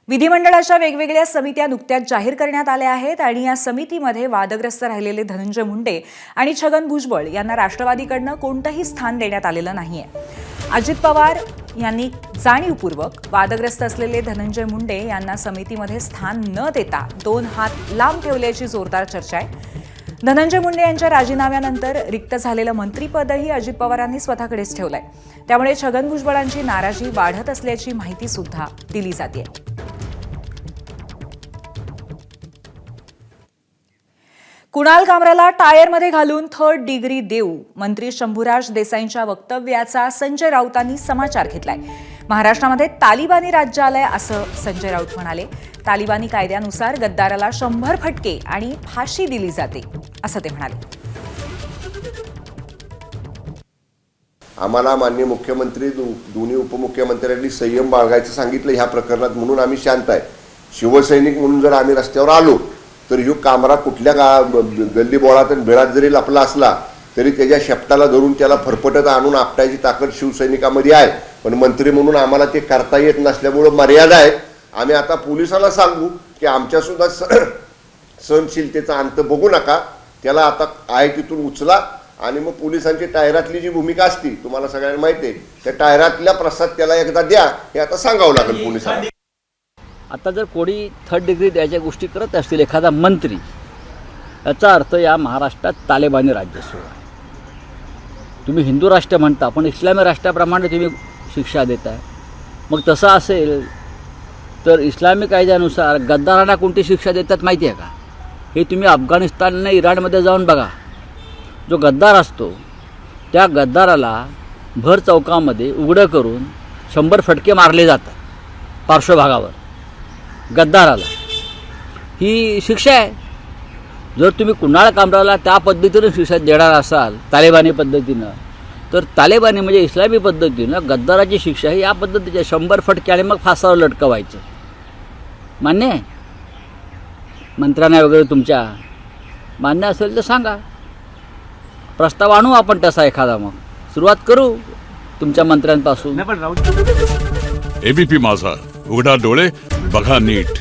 विधिमंडळाच्या वेगवेगळ्या समित्या नुकत्याच जाहीर करण्यात आल्या आहेत आणि या समितीमध्ये वादग्रस्त राहिलेले धनंजय मुंडे आणि छगन भुजबळ यांना राष्ट्रवादीकडनं कोणतंही स्थान देण्यात आलेलं नाहीये। अजित पवार यांनी जाणीवपूर्वक वादग्रस्त असलेले धनंजय मुंडे यांना समितीमध्ये स्थान न देता 2 हात लांब ठेवल्याची जोरदार चर्चा आहे। धनंजय मुंडे यांच्या राजीनाम्यानंतर रिक्त झालेलं मंत्रिपदही अजित पवारांनी स्वतःकडेच ठेवलंय। त्यामुळे छगन भुजबळांची नाराजी वाढत असल्याची माहिती सुद्धा दिली जाते। कुणाल कामराला टायरमध्ये घालून 3rd डिग्री देऊ, मंत्री शंभूराज देसाईंच्या वक्तव्याचा संजय राऊतांनी समाचार घेतलाय। महाराष्ट्रामध्ये तालिबानी राज्य आलंय असं संजय राऊत म्हणाले। तालिबानी कायद्यानुसार गद्दाराला 100 फटके आणि फाशी दिली जाते असं ते म्हणाले। आम्हाला माननीय मुख्यमंत्री दोन्ही उपमुख्यमंत्र्यांनी संयम बाळगायचं सांगितलं ह्या प्रकरणात, म्हणून आम्ही शांत आहे। शिवसैनिक म्हणून जर आम्ही रस्त्यावर आलो तर ह्यो कामरा कुठल्या गल्ली बोळात आणि बिळात जरी लपला असला तरी त्याच्या शेपटाला धरून त्याला फरफटत आणून आपटायची ताकद शिवसैनिकामध्ये आहे। पण मंत्री म्हणून आम्हाला ते करता येत नसल्यामुळे मर्यादा आहेत। आम्ही आता पोलिसांना सांगू की आमच्या सुद्धा सहनशीलतेचा अंत बघू नका, त्याला आता आहे तिथून उचला आणि मग पोलिसांची टायरातली जी भूमिका असती तुम्हाला सगळ्यांना माहिती आहे, त्या टायरातल्या प्रसाद त्याला एकदा द्या हे आता सांगावं लागेल पोलिसांना। आता जर कोणी 3rd डिग्री द्यायच्या गोष्टी करत असतील एखादा मंत्री, याचा अर्थ या महाराष्ट्रात तालिबानी राज्य सुरू आहे। तुम्ही हिंदू राष्ट्र म्हणता पण इस्लामी राष्ट्राप्रमाणे तुम्ही शिक्षा देताय। मग तसं असेल तर इस्लामी कायद्यानुसार गद्दारांना कोणती शिक्षा देतात माहिती आहे का? हे तुम्ही अफगाणिस्तान आणि इराणमध्ये जाऊन बघा। जो गद्दार असतो त्या गद्दाराला भर चौकामध्ये उघडं करून 100 फटके मारले जातात पार्श्वभागावर। गद्दाराला ही शिक्षा आहे। जर तुम्ही कुणाल कामराला त्या पद्धतीनं शिक्षा देणार असाल तालिबानी पद्धतीनं, तर तालिबानी म्हणजे इस्लामी पद्धतीनं गद्दाराची शिक्षा ही या पद्धतीची 100 फटके आणि मग फासावर लटकवायचं। मान्य आहे? मंत्र्यांना वगैरे तुमच्या मान्य असेल तर सांगा, प्रस्ताव आणू आपण तसा एखादा, मग सुरुवात करू तुमच्या मंत्र्यांपासून। एबीपी माझा, उघडा डोळे बघा नीट।